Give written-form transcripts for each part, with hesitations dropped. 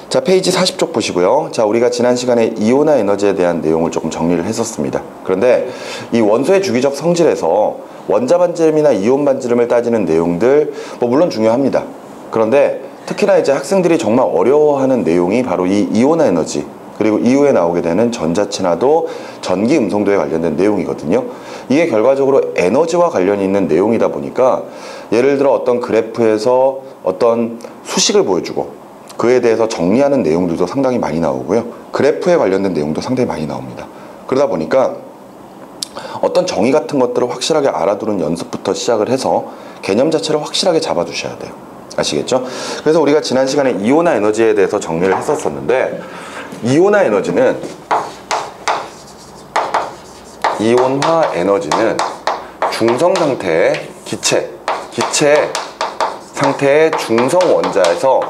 자, 페이지 40쪽 보시고요. 자, 우리가 지난 시간에 이온화 에너지에 대한 내용을 조금 정리를 했었습니다. 그런데 이 원소의 주기적 성질에서 원자 반지름이나 이온 반지름을 따지는 내용들 물론 중요합니다. 그런데 특히나 이제 학생들이 정말 어려워하는 내용이 바로 이 이온화 에너지, 그리고 이후에 나오게 되는 전자친화도, 전기 음성도에 관련된 내용이거든요. 이게 결과적으로 에너지와 관련이 있는 내용이다 보니까 예를 들어 어떤 그래프에서 어떤 수식을 보여주고 그에 대해서 정리하는 내용들도 상당히 많이 나오고요. 그래프에 관련된 내용도 상당히 많이 나옵니다. 그러다 보니까 어떤 정의 같은 것들을 확실하게 알아두는 연습부터 시작을 해서 개념 자체를 확실하게 잡아두셔야 돼요. 아시겠죠? 그래서 우리가 지난 시간에 이온화 에너지에 대해서 정리를 했었었는데, 이온화 에너지는 중성 상태의 기체 상태의 중성 원자에서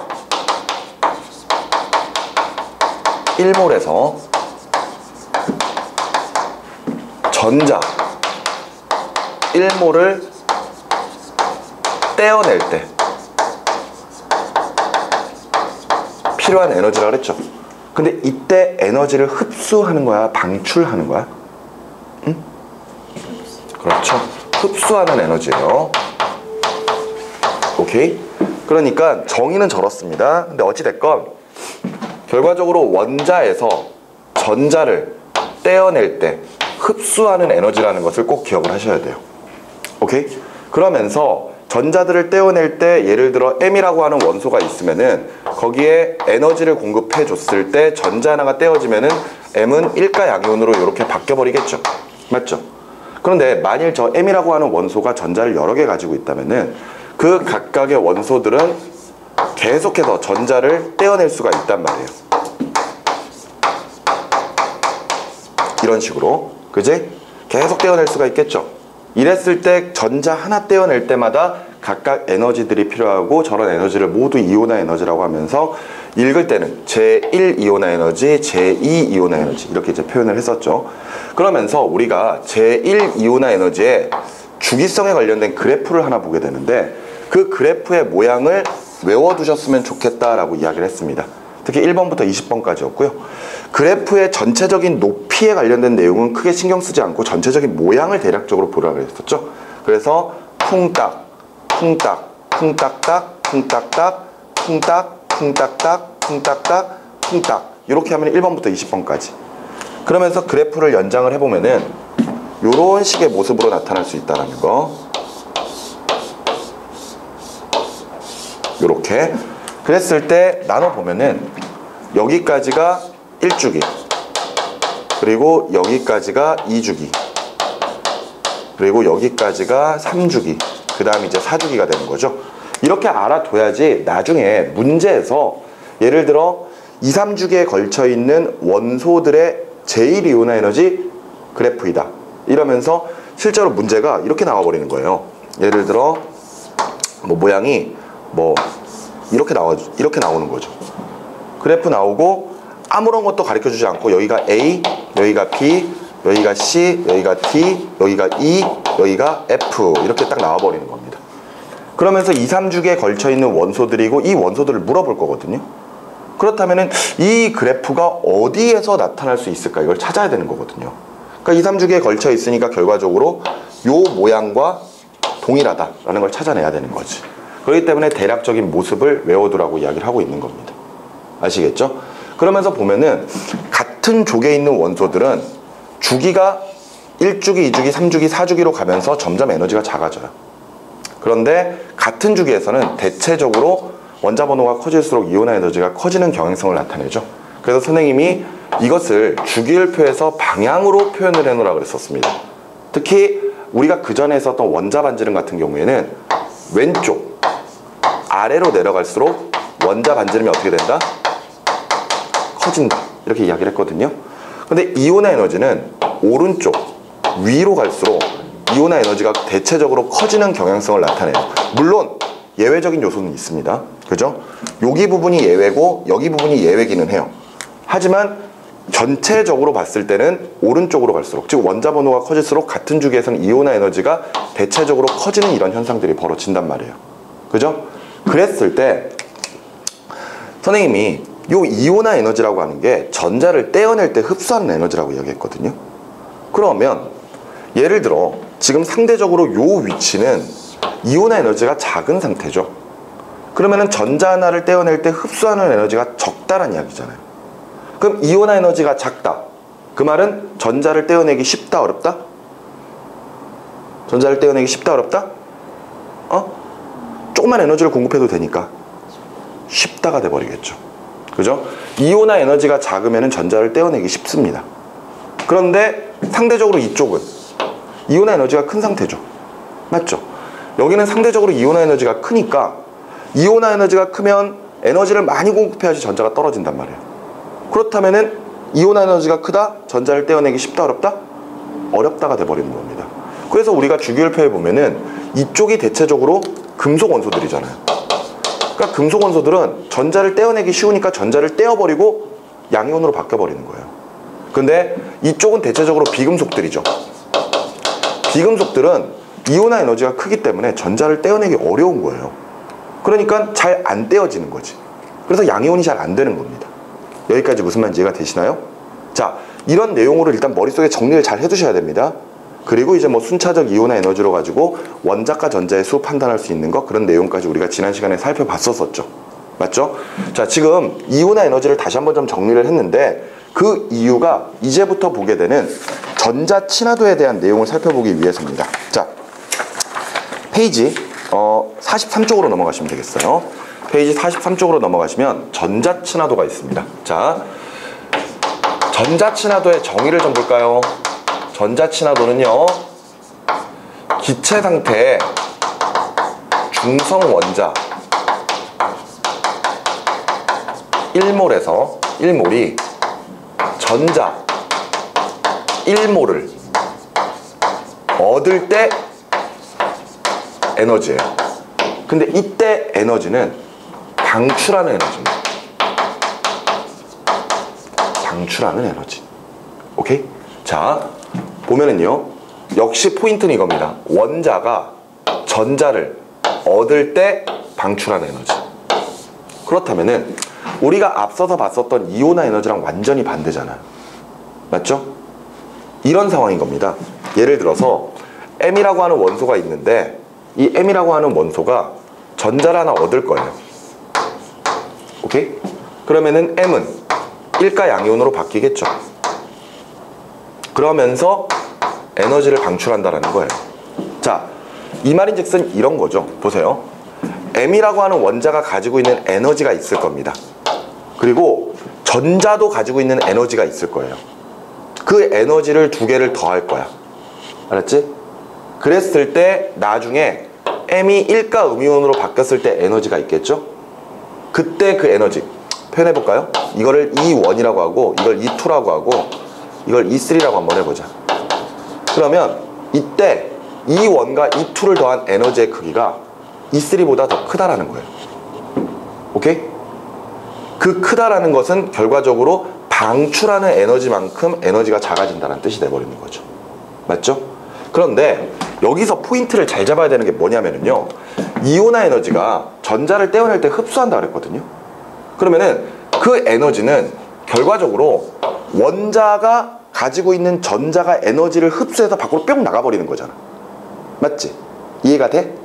1몰에서 전자 1몰을 떼어낼 때 필요한 에너지라고 그랬죠. 근데 이때 에너지를 흡수하는 거야, 방출하는 거야? 응? 그렇죠. 흡수하는 에너지예요. 오케이? 그러니까 정의는 저렇습니다. 근데 어찌됐건 결과적으로 원자에서 전자를 떼어낼 때 흡수하는 에너지라는 것을 꼭 기억을 하셔야 돼요. 오케이? 그러면서 전자들을 떼어낼 때 예를 들어 M이라고 하는 원소가 있으면은 거기에 에너지를 공급해 줬을 때 전자 하나가 떼어지면은 M은 일가 양이온으로 이렇게 바뀌어 버리겠죠. 맞죠? 그런데 만일 저 M이라고 하는 원소가 전자를 여러 개 가지고 있다면은 그 각각의 원소들은 계속해서 전자를 떼어낼 수가 있단 말이에요. 이런 식으로, 그지? 계속 떼어낼 수가 있겠죠. 이랬을 때 전자 하나 떼어낼 때마다 각각 에너지들이 필요하고, 저런 에너지를 모두 이온화 에너지라고 하면서 읽을 때는 제1 이온화 에너지, 제2 이온화 에너지 이렇게 이제 표현을 했었죠. 그러면서 우리가 제1 이온화 에너지의 주기성에 관련된 그래프를 하나 보게 되는데, 그 그래프의 모양을 외워두셨으면 좋겠다라고 이야기를 했습니다. 특히 1번부터 20번까지였고요. 그래프의 전체적인 높이에 관련된 내용은 크게 신경 쓰지 않고 전체적인 모양을 대략적으로 보라고 했었죠. 그래서 쿵딱, 쿵딱, 쿵딱딱, 쿵딱딱, 쿵딱, 쿵딱딱, 쿵딱딱, 쿵딱 이렇게 하면 1번부터 20번까지. 그러면서 그래프를 연장을 해보면은 요런 식의 모습으로 나타날 수 있다는 거. 요렇게. 그랬을 때 나눠보면은 여기까지가 1주기, 그리고 여기까지가 2주기, 그리고 여기까지가 3주기, 그 다음 이제 4주기가 되는 거죠. 이렇게 알아둬야지 나중에 문제에서 예를 들어 2, 3주기에 걸쳐 있는 원소들의 제1이온화 에너지 그래프이다 이러면서 실제로 문제가 이렇게 나와버리는 거예요. 예를 들어 모양이 이렇게 나오는 거죠. 그래프 나오고 아무런 것도 가르쳐주지 않고 여기가 A, 여기가 B, 여기가 C, 여기가 D, 여기가 E, 여기가 F 이렇게 딱 나와버리는 겁니다. 그러면서 2, 3주기에 걸쳐있는 원소들이고 이 원소들을 물어볼 거거든요. 그렇다면 이 그래프가 어디에서 나타날 수 있을까 이걸 찾아야 되는 거거든요. 그러니까 2, 3주기에 걸쳐 있으니까 결과적으로 요 모양과 동일하다라는 걸 찾아내야 되는 거지. 그렇기 때문에 대략적인 모습을 외워두라고 이야기를 하고 있는 겁니다. 아시겠죠? 그러면서 보면은 같은 족에 있는 원소들은 주기가 1주기, 2주기, 3주기, 4주기로 가면서 점점 에너지가 작아져요. 그런데 같은 주기에서는 대체적으로 원자 번호가 커질수록 이온화 에너지가 커지는 경향성을 나타내죠. 그래서 선생님이 이것을 주기율표에서 방향으로 표현을 해놓으라고 그랬었습니다. 특히 우리가 그 전에 했었던 원자 반지름 같은 경우에는 왼쪽 아래로 내려갈수록 원자 반지름이 어떻게 된다? 커진다 이렇게 이야기를 했거든요. 근데 이온화 에너지는 오른쪽 위로 갈수록 이온화 에너지가 대체적으로 커지는 경향성을 나타내요. 물론 예외적인 요소는 있습니다. 그죠? 여기 부분이 예외고 여기 부분이 예외기는 해요. 하지만 전체적으로 봤을 때는 오른쪽으로 갈수록, 즉 원자 번호가 커질수록 같은 주기에서는 이온화 에너지가 대체적으로 커지는 이런 현상들이 벌어진단 말이에요. 그죠? 그랬을 때 선생님이 요 이온화 에너지라고 하는 게 전자를 떼어낼 때 흡수하는 에너지라고 이야기했거든요. 그러면 예를 들어 지금 상대적으로 요 위치는 이온화 에너지가 작은 상태죠. 그러면은 전자 하나를 떼어낼 때 흡수하는 에너지가 적다란 이야기잖아요. 그럼 이온화 에너지가 작다. 그 말은 전자를 떼어내기 쉽다, 어렵다? 전자를 떼어내기 쉽다, 어렵다? 조금만 에너지를 공급해도 되니까 쉽다가 돼버리겠죠. 그죠? 이온화 에너지가 작으면 전자를 떼어내기 쉽습니다. 그런데 상대적으로 이쪽은 이온화 에너지가 큰 상태죠. 맞죠? 여기는 상대적으로 이온화 에너지가 크니까 이온화 에너지가 크면 에너지를 많이 공급해야지 전자가 떨어진단 말이에요. 그렇다면은 이온화 에너지가 크다? 전자를 떼어내기 쉽다, 어렵다? 어렵다가 돼버리는 겁니다. 그래서 우리가 주기율표에 보면은 이쪽이 대체적으로 금속 원소들이잖아요. 그러니까 금속 원소들은 전자를 떼어내기 쉬우니까 전자를 떼어버리고 양이온으로 바뀌어버리는 거예요. 근데 이쪽은 대체적으로 비금속들이죠. 비금속들은 이온화 에너지가 크기 때문에 전자를 떼어내기 어려운 거예요. 그러니까 잘 안 떼어지는 거지. 그래서 양이온이 잘 안 되는 겁니다. 여기까지 무슨 말인지 이해가 되시나요? 자, 이런 내용으로 일단 머릿속에 정리를 잘 해두셔야 됩니다. 그리고 이제 뭐 순차적 이온화 에너지로 가지고 원자과 전자의 수 판단할 수 있는 것, 그런 내용까지 우리가 지난 시간에 살펴봤었죠. 맞죠? 자, 지금 이온화 에너지를 다시 한번 좀 정리를 했는데 그 이유가 이제부터 보게 되는 전자 친화도에 대한 내용을 살펴보기 위해서입니다. 자, 페이지 43쪽으로 넘어가시면 되겠어요. 페이지 43쪽으로 넘어가시면 전자 친화도가 있습니다. 자, 전자 친화도의 정의를 좀 볼까요? 전자 친화도는요, 기체 상태의 중성 원자 1몰에서 1몰이 전자 1몰을 얻을 때 에너지예요. 근데 이때 에너지는 방출하는 에너지입니다. 방출하는 에너지. 오케이? 자, 보면은요, 역시 포인트는 이겁니다. 원자가 전자를 얻을 때 방출하는 에너지. 그렇다면은 우리가 앞서서 봤었던 이온화 에너지랑 완전히 반대잖아요. 맞죠? 이런 상황인 겁니다. 예를 들어서 M이라고 하는 원소가 있는데 이 M이라고 하는 원소가 전자를 하나 얻을 거예요. 오케이? 그러면은 M은 1가 양이온으로 바뀌겠죠. 그러면서 에너지를 방출한다라는 거예요. 자, 이 말인즉슨 이런 거죠. 보세요. M이라고 하는 원자가 가지고 있는 에너지가 있을 겁니다. 그리고 전자도 가지고 있는 에너지가 있을 거예요. 그 에너지를 두 개를 더할 거야. 알았지? 그랬을 때 나중에 M이 1가 음이온으로 바뀌었을 때 에너지가 있겠죠? 그때 그 에너지 표현해볼까요? 이거를 E1이라고 하고 이걸 E2라고 하고 이걸 E3라고 한번 해보자. 그러면 이때 E1과 E2를 더한 에너지의 크기가 E3보다 더 크다라는 거예요. 오케이? 그 크다라는 것은 결과적으로 방출하는 에너지만큼 에너지가 작아진다는 뜻이 돼버리는 거죠. 맞죠? 그런데 여기서 포인트를 잘 잡아야 되는 게 뭐냐면요, 이온화 에너지가 전자를 떼어낼 때 흡수한다 그랬거든요. 그러면은 그 에너지는 결과적으로 원자가 가지고 있는 전자가 에너지를 흡수해서 밖으로 뿅 나가버리는 거잖아. 맞지? 이해가 돼?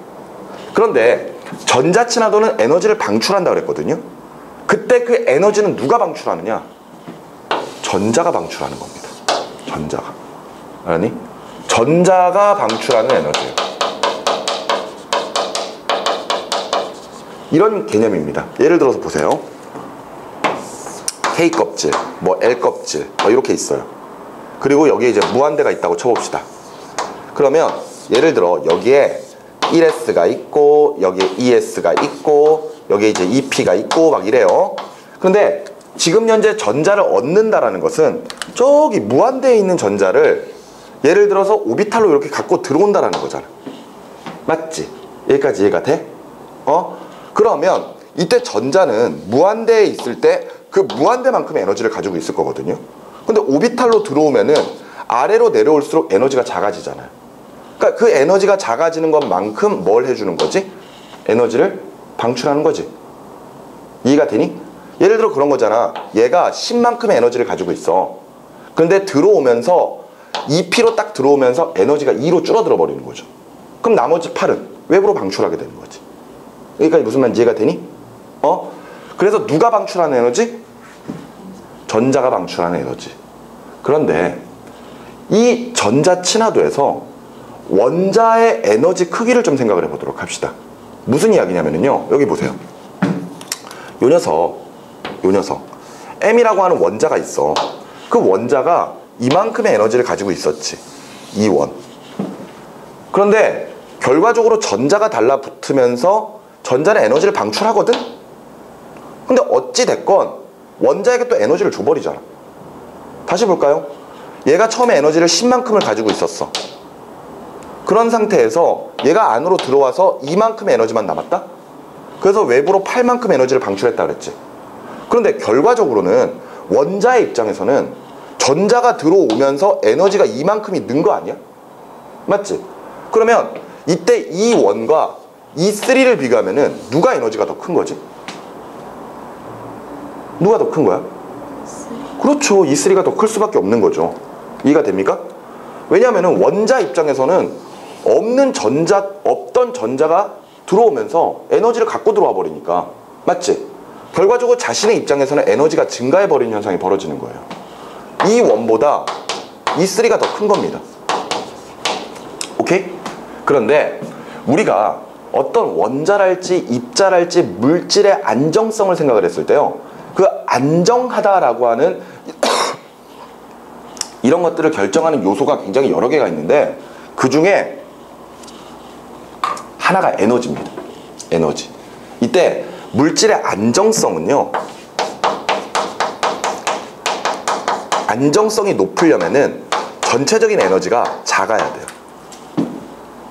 그런데 전자 친화도는 에너지를 방출한다 그랬거든요. 그때 그 에너지는 누가 방출하느냐? 전자가 방출하는 겁니다. 전자가. 알았니? 전자가 방출하는 에너지예요. 이런 개념입니다. 예를 들어서 보세요. K 껍질, 뭐 L 껍질, 뭐 이렇게 있어요. 그리고 여기에 이제 무한대가 있다고 쳐봅시다. 그러면 예를 들어 여기에 1S가 있고 여기에 2S가 있고 여기에 이제 2P가 있고 막 이래요. 그런데 지금 현재 전자를 얻는다라는 것은 저기 무한대에 있는 전자를 예를 들어서 오비탈로 이렇게 갖고 들어온다라는 거잖아. 맞지? 여기까지 이해가 돼? 그러면 이때 전자는 무한대에 있을 때 그 무한대만큼의 에너지를 가지고 있을 거거든요. 근데 오비탈로 들어오면은 아래로 내려올수록 에너지가 작아지잖아요. 그러니까 그 에너지가 작아지는 것만큼 뭘 해주는 거지? 에너지를 방출하는 거지. 이해가 되니? 예를 들어 그런 거잖아. 얘가 10만큼의 에너지를 가지고 있어. 근데 들어오면서 2P로 딱 들어오면서 에너지가 2로 줄어들어 버리는 거죠. 그럼 나머지 8은 외부로 방출하게 되는 거지. 여기까지 무슨 말인지 이해가 되니? 그래서 누가 방출하는 에너지? 전자가 방출하는 에너지. 그런데 이 전자 친화도에서 원자의 에너지 크기를 좀 생각을 해보도록 합시다. 무슨 이야기냐면요, 여기 보세요. 요 녀석 M이라고 하는 원자가 있어. 그 원자가 이만큼의 에너지를 가지고 있었지, 이 원. 그런데 결과적으로 전자가 달라붙으면서 전자는 에너지를 방출하거든? 근데 어찌 됐건 원자에게 또 에너지를 줘버리잖아. 다시 볼까요? 얘가 처음에 에너지를 10만큼을 가지고 있었어. 그런 상태에서 얘가 안으로 들어와서 이만큼의 에너지만 남았다? 그래서 외부로 8만큼 에너지를 방출했다 그랬지. 그런데 결과적으로는 원자의 입장에서는 전자가 들어오면서 에너지가 이만큼이 는 거 아니야? 맞지? 그러면 이때 이 원과 이 3를 비교하면은 누가 에너지가 더 큰 거지? 누가 더 큰 거야? 그렇죠. 이 3가 더 클 수밖에 없는 거죠. 이해가 됩니까? 왜냐하면 원자 입장에서는 없던 전자가 들어오면서 에너지를 갖고 들어와 버리니까. 맞지? 결과적으로 자신의 입장에서는 에너지가 증가해 버리는 현상이 벌어지는 거예요. 이 원보다 이 3가 더 큰 겁니다. 오케이? 그런데 우리가 어떤 원자랄지 입자랄지 물질의 안정성을 생각을 했을 때요, 그 안정하다라고 하는 이런 것들을 결정하는 요소가 굉장히 여러 개가 있는데, 그 중에 하나가 에너지입니다. 에너지. 이때 물질의 안정성은요, 안정성이 높으려면은 전체적인 에너지가 작아야 돼요.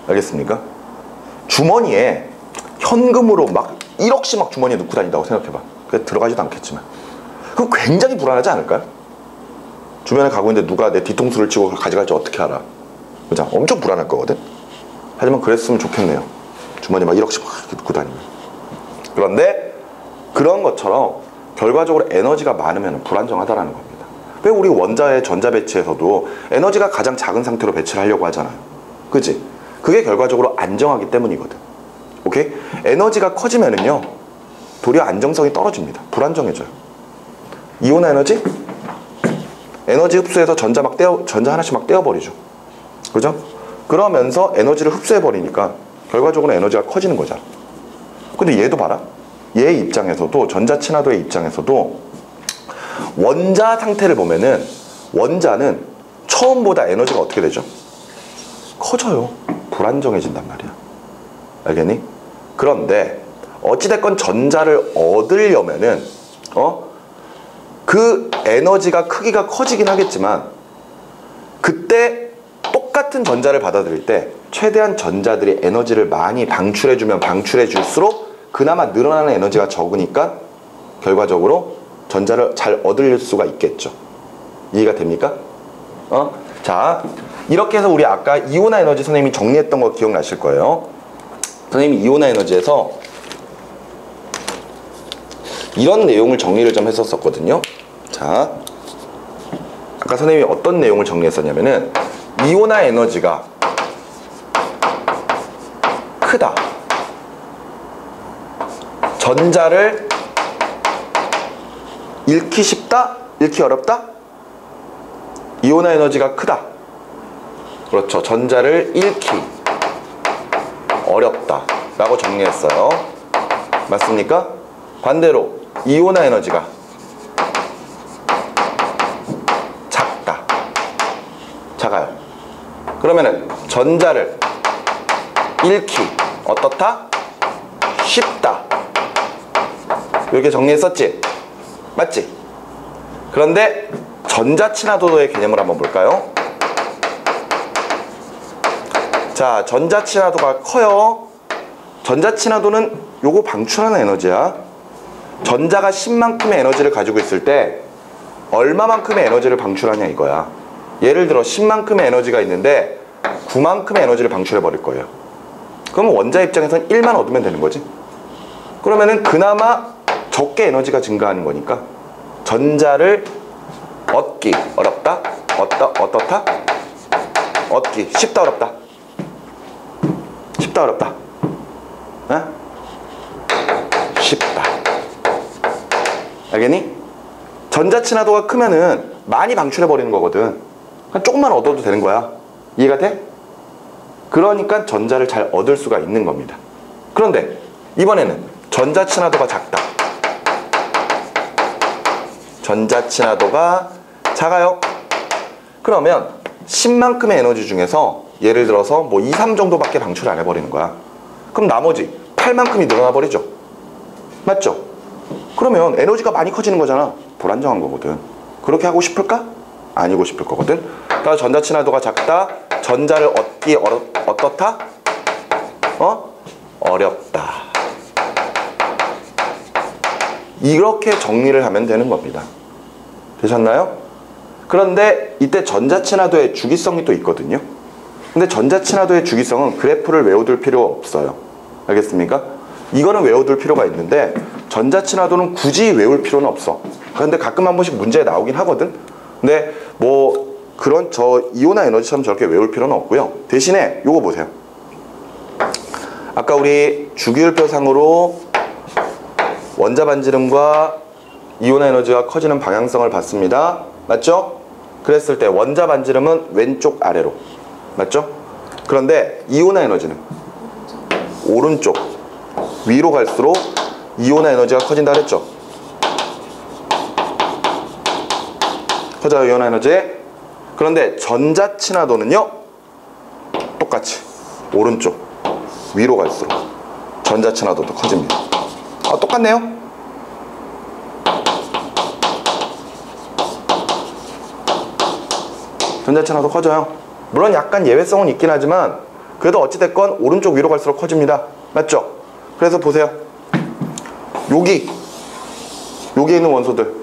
알겠습니까? 주머니에 현금으로 막 1억씩 막 주머니에 넣고 다닌다고 생각해봐. 그게 들어가지도 않겠지만. 그럼 굉장히 불안하지 않을까요? 주변에 가고 있는데 누가 내 뒤통수를 치고 가져갈지 어떻게 알아? 그죠? 엄청 불안할 거거든? 하지만 그랬으면 좋겠네요. 주머니에 막 1억씩 막 넣고 다니면. 그런데 그런 것처럼 결과적으로 에너지가 많으면 불안정하다라는 겁니다. 왜 우리 원자의 전자 배치에서도 에너지가 가장 작은 상태로 배치를 하려고 하잖아요. 그치? 그게 결과적으로 안정하기 때문이거든. 오케이? 에너지가 커지면은요, 도리어 안정성이 떨어집니다. 불안정해져요. 이온화 에너지? 에너지 흡수해서 전자 하나씩 막 떼어버리죠. 그죠? 그러면서 에너지를 흡수해버리니까 결과적으로 에너지가 커지는 거잖아. 근데 얘도 봐라. 얘의 입장에서도, 전자 친화도의 입장에서도 원자 상태를 보면은 원자는 처음보다 에너지가 어떻게 되죠? 커져요. 불안정해진단 말이야. 알겠니? 그런데 어찌됐건 전자를 얻으려면은 그 에너지가 크기가 커지긴 하겠지만, 그때 똑같은 전자를 받아들일 때 최대한 전자들이 에너지를 많이 방출해주면 방출해줄수록 그나마 늘어나는 에너지가 적으니까 결과적으로 전자를 잘 얻을 수가 있겠죠. 이해가 됩니까? 자, 이렇게 해서 우리 아까 이온화 에너지 선생님이 정리했던 거 기억나실 거예요. 선생님이 이온화 에너지에서 이런 내용을 정리를 좀 했었거든요. 자, 아까 선생님이 어떤 내용을 정리했었냐면은, 이온화 에너지가 크다. 전자를 잃기 쉽다? 잃기 어렵다? 이온화 에너지가 크다. 그렇죠. 전자를 잃기 어렵다 라고 정리했어요. 맞습니까? 반대로 이온화 에너지가 작다. 작아요. 그러면은 전자를 잃기 어떻다? 쉽다. 이렇게 정리했었지? 맞지? 그런데 전자 친화도의 개념을 한번 볼까요? 자, 전자 친화도가 커요. 전자 친화도는 요거 방출하는 에너지야. 전자가 10만큼의 에너지를 가지고 있을 때 얼마만큼의 에너지를 방출하냐 이거야. 예를 들어 10만큼의 에너지가 있는데 9만큼의 에너지를 방출해 버릴 거예요. 그러면 원자 입장에서는 1만 얻으면 되는 거지. 그러면은 그나마 적게 에너지가 증가하는 거니까 전자를 얻기 어렵다? 어떻다? 얻기 쉽다 어렵다? 쉽다 어렵다? 에? 쉽다. 알겠니? 전자 친화도가 크면은 많이 방출해 버리는 거거든. 그냥 조금만 얻어도 되는 거야. 이해가 돼? 그러니까 전자를 잘 얻을 수가 있는 겁니다. 그런데 이번에는 전자 친화도가 작다. 전자 친화도가 작아요. 그러면 10만큼의 에너지 중에서 예를 들어서 뭐 2, 3 정도밖에 방출 안 해버리는 거야. 그럼 나머지 8만큼이 늘어나 버리죠. 맞죠? 그러면 에너지가 많이 커지는 거잖아. 불안정한 거거든. 그렇게 하고 싶을까? 아니고 싶을 거거든. 그러니까 전자 친화도가 작다. 전자를 얻기 어떻다? 어렵다. 이렇게 정리를 하면 되는 겁니다. 되셨나요? 그런데 이때 전자 친화도의 주기성이 또 있거든요. 근데 전자 친화도의 주기성은 그래프를 외워둘 필요 없어요. 알겠습니까? 이거는 외워둘 필요가 있는데 전자 친화도는 굳이 외울 필요는 없어. 그런데 가끔 한 번씩 문제에 나오긴 하거든. 근데 뭐 그런 이온화 에너지처럼 저렇게 외울 필요는 없고요. 대신에 요거 보세요. 아까 우리 주기율표상으로 원자 반지름과 이온화 에너지가 커지는 방향성을 봤습니다. 맞죠? 그랬을 때 원자 반지름은 왼쪽 아래로. 맞죠? 그런데 이온화 에너지는 오른쪽 위로 갈수록 이온화 에너지가 커진다 그랬죠? 커져요, 이온화 에너지. 그런데 전자 친화도는요, 똑같이 오른쪽 위로 갈수록 전자 친화도도 커집니다. 똑같네요. 전자 친화도 커져요. 물론 약간 예외성은 있긴 하지만 그래도 어찌됐건 오른쪽 위로 갈수록 커집니다. 맞죠? 그래서 보세요. 여기에 있는 원소들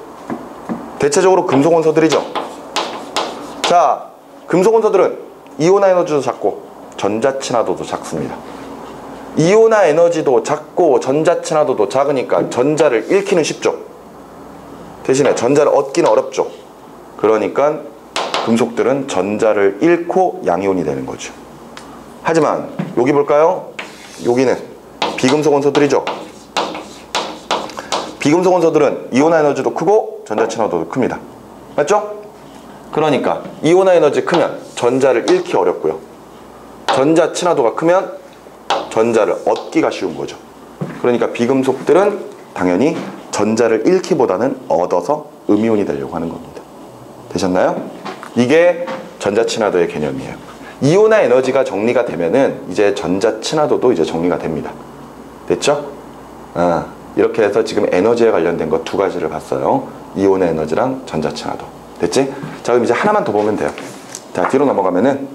대체적으로 금속 원소들이죠. 자, 금속 원소들은 이온화 에너지도 작고 전자 친화도도 작습니다. 이온화 에너지도 작고 전자 친화도도 작으니까 전자를 잃기는 쉽죠. 대신에 전자를 얻기는 어렵죠. 그러니까 금속들은 전자를 잃고 양이온이 되는 거죠. 하지만 여기 볼까요? 여기는 비금속 원소들이죠. 비금속 원소들은 이온화 에너지도 크고 전자 친화도도 큽니다. 맞죠? 그러니까 이온화 에너지 크면 전자를 잃기 어렵고요. 전자 친화도가 크면 전자를 얻기가 쉬운 거죠. 그러니까 비금속들은 당연히 전자를 잃기보다는 얻어서 음이온이 되려고 하는 겁니다. 되셨나요? 이게 전자 친화도의 개념이에요. 이온화 에너지가 정리가 되면은 이제 전자 친화도도 이제 정리가 됩니다. 됐죠? 이렇게 해서 지금 에너지에 관련된 거 두 가지를 봤어요. 이온화 에너지랑 전자 친화도. 됐지? 자, 그럼 이제 하나만 더 보면 돼요. 자, 뒤로 넘어가면은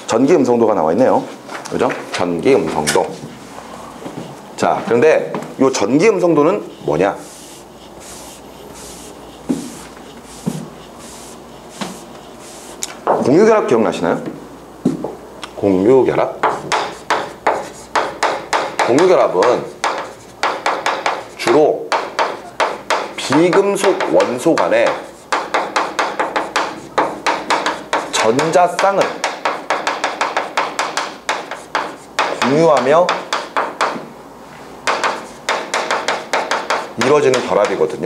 전기 음성도가 나와 있네요. 그죠? 전기 음성도. 자, 그런데 이 전기 음성도는 뭐냐? 공유결합 기억나시나요? 공유결합? 공유결합은 주로 비금속 원소 간의 전자쌍을 공유하며 이루어지는 결합이거든요.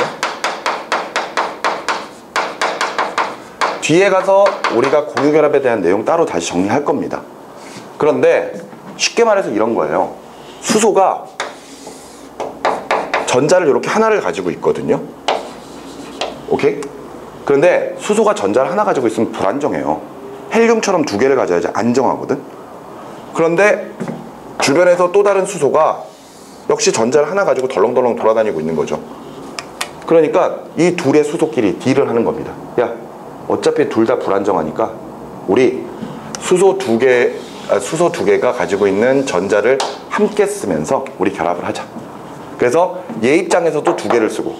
뒤에 가서 우리가 공유결합에 대한 내용 따로 다시 정리할 겁니다. 그런데 쉽게 말해서 이런 거예요. 수소가 전자를 이렇게 하나를 가지고 있거든요. 오케이? 그런데 수소가 전자를 하나 가지고 있으면 불안정해요. 헬륨처럼 두 개를 가져야지 안정하거든. 그런데 주변에서 또 다른 수소가 역시 전자를 하나 가지고 덜렁덜렁 돌아다니고 있는 거죠. 그러니까 이 둘의 수소끼리 딜을 하는 겁니다. 야, 어차피 둘 다 불안정하니까 우리 수소 두 개가 가지고 있는 전자를 함께 쓰면서 우리 결합을 하자. 그래서 얘 입장에서도 두 개를 쓰고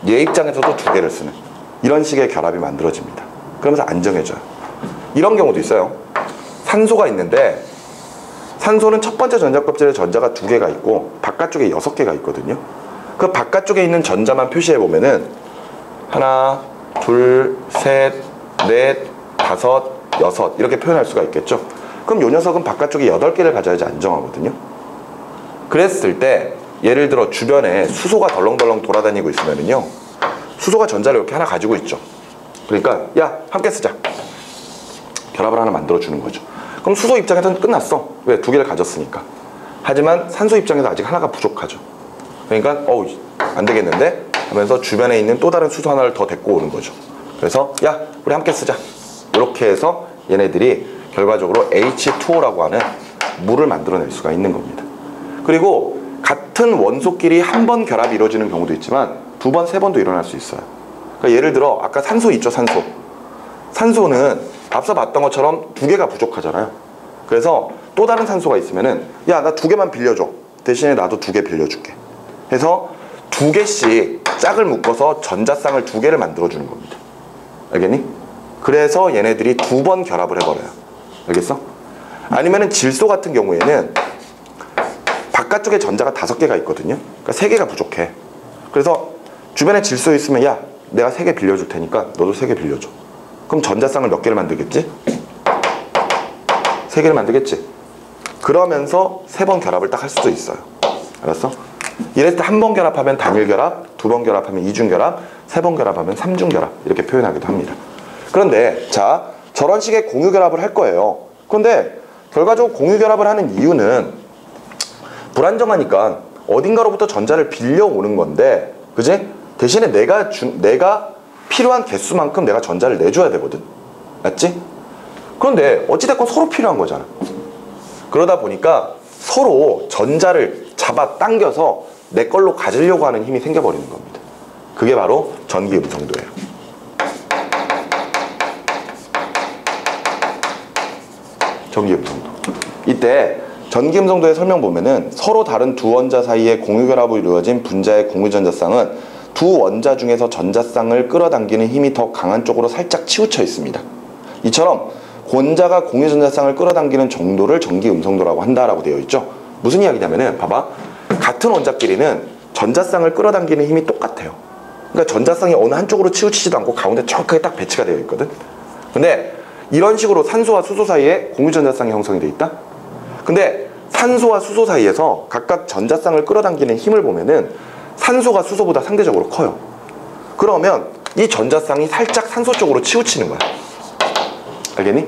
얘 입장에서도 두 개를 쓰는 이런 식의 결합이 만들어집니다. 그러면서 안정해져요. 이런 경우도 있어요. 산소가 있는데 산소는 첫 번째 전자 껍질에 전자가 두 개가 있고 바깥쪽에 6개가 있거든요. 그 바깥쪽에 있는 전자만 표시해 보면은 하나, 둘, 셋, 넷, 다섯, 여섯 이렇게 표현할 수가 있겠죠. 그럼 요 녀석은 바깥쪽에 8개를 가져야지 안정하거든요. 그랬을 때 예를 들어 주변에 수소가 덜렁덜렁 돌아다니고 있으면은요, 수소가 전자를 이렇게 하나 가지고 있죠. 그러니까 야, 함께 쓰자. 결합을 하나 만들어 주는 거죠. 그럼 수소 입장에서는 끝났어. 왜? 2개를 가졌으니까. 하지만 산소 입장에서 아직 하나가 부족하죠. 그러니까 어우, 안 되겠는데 하면서 주변에 있는 또 다른 수소 하나를 더 데리고 오는 거죠. 그래서 야, 우리 함께 쓰자. 이렇게 해서 얘네들이 결과적으로 H2O라고 하는 물을 만들어낼 수가 있는 겁니다. 그리고 같은 원소끼리 한 번 결합이 이루어지는 경우도 있지만 2번, 3번도 일어날 수 있어요. 그러니까 예를 들어 아까 산소 있죠, 산소. 산소는 앞서 봤던 것처럼 2개가 부족하잖아요. 그래서 또 다른 산소가 있으면은 야, 나 2개만 빌려줘. 대신에 나도 2개 빌려줄게. 해서 2개씩 짝을 묶어서 전자쌍을 2개를 만들어주는 겁니다. 알겠니? 그래서 얘네들이 2번 결합을 해버려요. 알겠어? 아니면은 질소 같은 경우에는 바깥쪽에 전자가 5개가 있거든요. 그러니까 3개가 부족해. 그래서 주변에 질소 있으면 야, 내가 3개 빌려줄 테니까 너도 3개 빌려줘. 그럼 전자쌍을 몇 개를 만들겠지? 3개를 만들겠지? 그러면서 3번 결합을 딱 할 수도 있어요. 알았어? 이랬을 때 한 번 결합하면 단일 결합, 2번 결합하면 이중 결합, 3번 결합하면 삼중 결합 이렇게 표현하기도 합니다. 그런데 자, 저런 식의 공유 결합을 할 거예요. 그런데 결과적으로 공유 결합을 하는 이유는 불안정하니까 어딘가로부터 전자를 빌려오는 건데, 그지? 대신에 내가 필요한 개수만큼 내가 전자를 내줘야 되거든. 맞지? 그런데 어찌됐건 서로 필요한 거잖아. 그러다 보니까 서로 전자를 잡아 당겨서 내 걸로 가지려고 하는 힘이 생겨버리는 겁니다. 그게 바로 전기음성도예요. 전기음성도. 이때 전기음성도의 설명 보면은 서로 다른 두 원자 사이에 공유결합으로 이루어진 분자의 공유전자쌍은 두 원자 중에서 전자쌍을 끌어당기는 힘이 더 강한 쪽으로 살짝 치우쳐 있습니다. 이처럼 원자가 공유전자쌍을 끌어당기는 정도를 전기음성도라고 한다라고 되어 있죠. 무슨 이야기냐면은 봐봐, 같은 원자끼리는 전자쌍을 끌어당기는 힘이 똑같아요. 그러니까 전자쌍이 어느 한쪽으로 치우치지도 않고 가운데 정확하게 딱 배치가 되어 있거든. 근데 이런 식으로 산소와 수소 사이에 공유전자쌍이 형성이 되어 있다. 근데 산소와 수소 사이에서 각각 전자쌍을 끌어당기는 힘을 보면은 산소가 수소보다 상대적으로 커요. 그러면 이 전자쌍이 살짝 산소 쪽으로 치우치는 거야. 알겠니?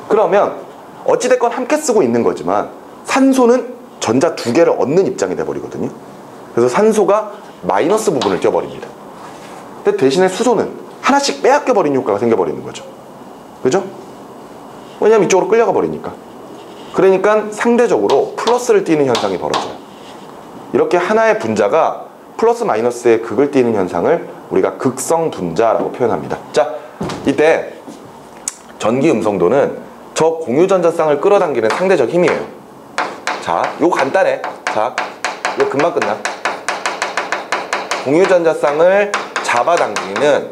그러면 어찌됐건 함께 쓰고 있는 거지만 산소는 전자 2개를 얻는 입장이 돼버리거든요. 그래서 산소가 마이너스 부분을 껴버립니다. 근데 대신에 수소는 하나씩 빼앗겨버린 효과가 생겨버리는 거죠. 그죠? 왜냐면 이쪽으로 끌려가 버리니까. 그러니까 상대적으로 플러스를 띠는 현상이 벌어져요. 이렇게 하나의 분자가 플러스 마이너스의 극을 띠는 현상을 우리가 극성 분자라고 표현합니다. 자, 이때 전기음성도는 저 공유전자쌍을 끌어당기는 상대적 힘이에요. 자, 요거 간단해. 자, 이거 금방 끝나. 공유전자쌍을 잡아당기는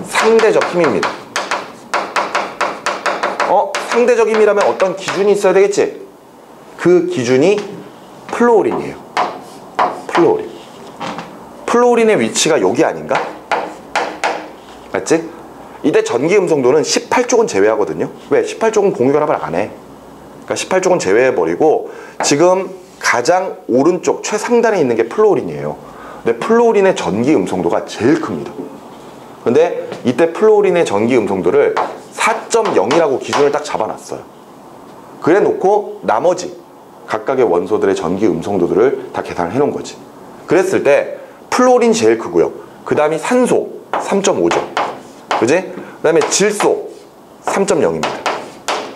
상대적 힘입니다. 상대적 힘이라면 어떤 기준이 있어야 되겠지? 그 기준이 플로우린이에요. 플로우린. 플로우린의 위치가 여기 아닌가? 맞지? 이때 전기음성도는 18쪽은 제외하거든요. 왜? 18쪽은 공유결합을 안 해. 그러니까 18쪽은 제외해버리고 지금 가장 오른쪽 최상단에 있는 게 플로우린이에요. 근데 플로우린의 전기음성도가 제일 큽니다. 근데 이때 플로우린의 전기음성도를 4.0이라고 기준을 딱 잡아놨어요. 그래 놓고 나머지 각각의 원소들의 전기음성도들을 다 계산을 해놓은 거지. 그랬을 때 플로린 제일 크고요. 그 다음이 산소 3.5죠. 그지? 그 다음에 질소 3.0입니다.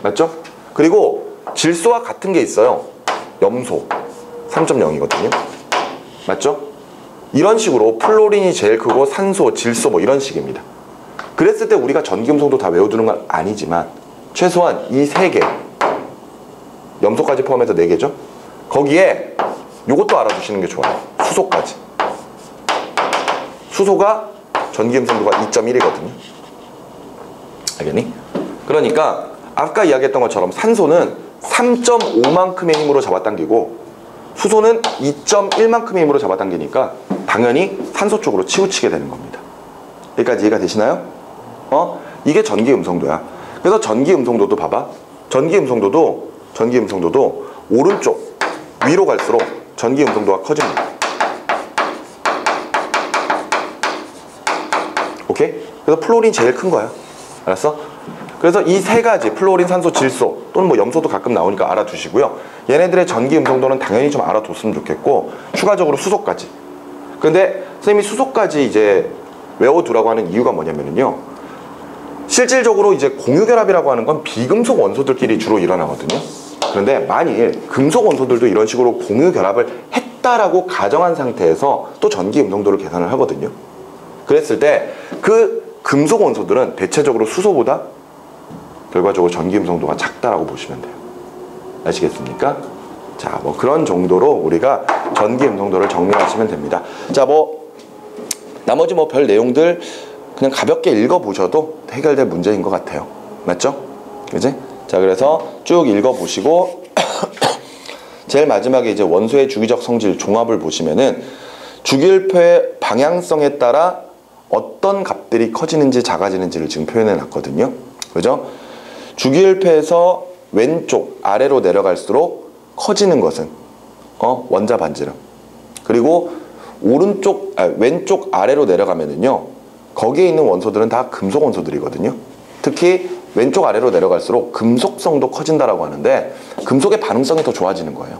맞죠? 그리고 질소와 같은 게 있어요. 염소 3.0이거든요. 맞죠? 이런 식으로 플로린이 제일 크고 산소, 질소 뭐 이런 식입니다. 그랬을 때 우리가 전기음성도 다 외워두는 건 아니지만 최소한 이 3개, 염소까지 포함해서 4개죠. 거기에 요것도 알아두시는 게 좋아요. 수소까지. 수소가 전기음성도가 2.1이거든요. 알겠니? 그러니까 아까 이야기했던 것처럼 산소는 3.5만큼의 힘으로 잡아당기고 수소는 2.1만큼의 힘으로 잡아당기니까 당연히 산소 쪽으로 치우치게 되는 겁니다. 여기까지 이해가 되시나요? 이게 전기 음성도야. 그래서 전기 음성도도 봐봐. 전기 음성도도 오른쪽 위로 갈수록 전기 음성도가 커집니다. 오케이? 그래서 플로린 제일 큰 거야. 알았어? 그래서 이 세 가지 플로린, 산소, 질소 또는 뭐 염소도 가끔 나오니까 알아두시고요. 얘네들의 전기 음성도는 당연히 좀 알아뒀으면 좋겠고, 추가적으로 수소까지. 근데 선생님이 수소까지 이제 외워두라고 하는 이유가 뭐냐면요, 실질적으로 이제 공유결합이라고 하는 건 비금속 원소들끼리 주로 일어나거든요. 그런데 만일 금속 원소들도 이런 식으로 공유결합을 했다라고 가정한 상태에서 또 전기 음성도를 계산을 하거든요. 그랬을 때 그 금속 원소들은 대체적으로 수소보다 결과적으로 전기 음성도가 작다라고 보시면 돼요. 아시겠습니까? 자, 뭐 그런 정도로 우리가 전기 음성도를 정리하시면 됩니다. 자, 뭐 나머지 뭐 별 내용들 그냥 가볍게 읽어보셔도 해결될 문제인 것 같아요. 맞죠? 그지? 자, 그래서 쭉 읽어보시고 제일 마지막에 이제 원소의 주기적 성질 종합을 보시면은 주기율표의 방향성에 따라 어떤 값들이 커지는지 작아지는지를 지금 표현해 놨거든요. 그죠? 주기율표에서 왼쪽 아래로 내려갈수록 커지는 것은 원자 반지름. 그리고 왼쪽 아래로 내려가면은요, 거기에 있는 원소들은 다 금속 원소들이거든요. 특히 왼쪽 아래로 내려갈수록 금속성도 커진다라고 하는데 금속의 반응성이 더 좋아지는 거예요.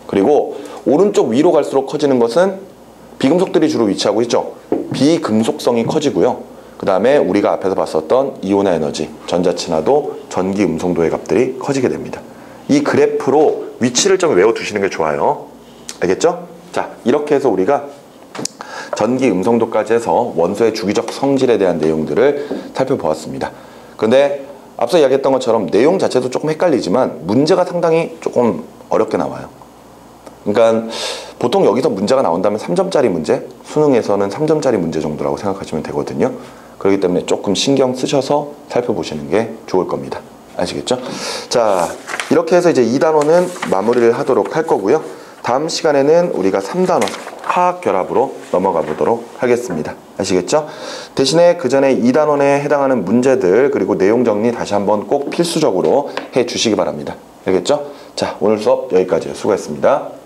그리고 오른쪽 위로 갈수록 커지는 것은 비금속들이 주로 위치하고 있죠. 비금속성이 커지고요. 그 다음에 우리가 앞에서 봤었던 이온화 에너지, 전자친화도, 전기 음성도의 값들이 커지게 됩니다. 이 그래프로 위치를 좀 외워두시는 게 좋아요. 알겠죠? 자, 이렇게 해서 우리가 전기 음성도까지 해서 원소의 주기적 성질에 대한 내용들을 살펴보았습니다. 근데 앞서 이야기했던 것처럼 내용 자체도 조금 헷갈리지만 문제가 상당히 조금 어렵게 나와요. 그러니까 보통 여기서 문제가 나온다면 3점짜리 문제, 수능에서는 3점짜리 문제 정도라고 생각하시면 되거든요. 그렇기 때문에 조금 신경 쓰셔서 살펴보시는 게 좋을 겁니다. 아시겠죠? 자, 이렇게 해서 이제 2단원은 마무리를 하도록 할 거고요. 다음 시간에는 우리가 3단원 화학결합으로 넘어가 보도록 하겠습니다. 아시겠죠? 대신에 그 전에 2단원에 해당하는 문제들 그리고 내용 정리 다시 한번 꼭 필수적으로 해 주시기 바랍니다. 알겠죠? 자, 오늘 수업 여기까지요. 수고했습니다.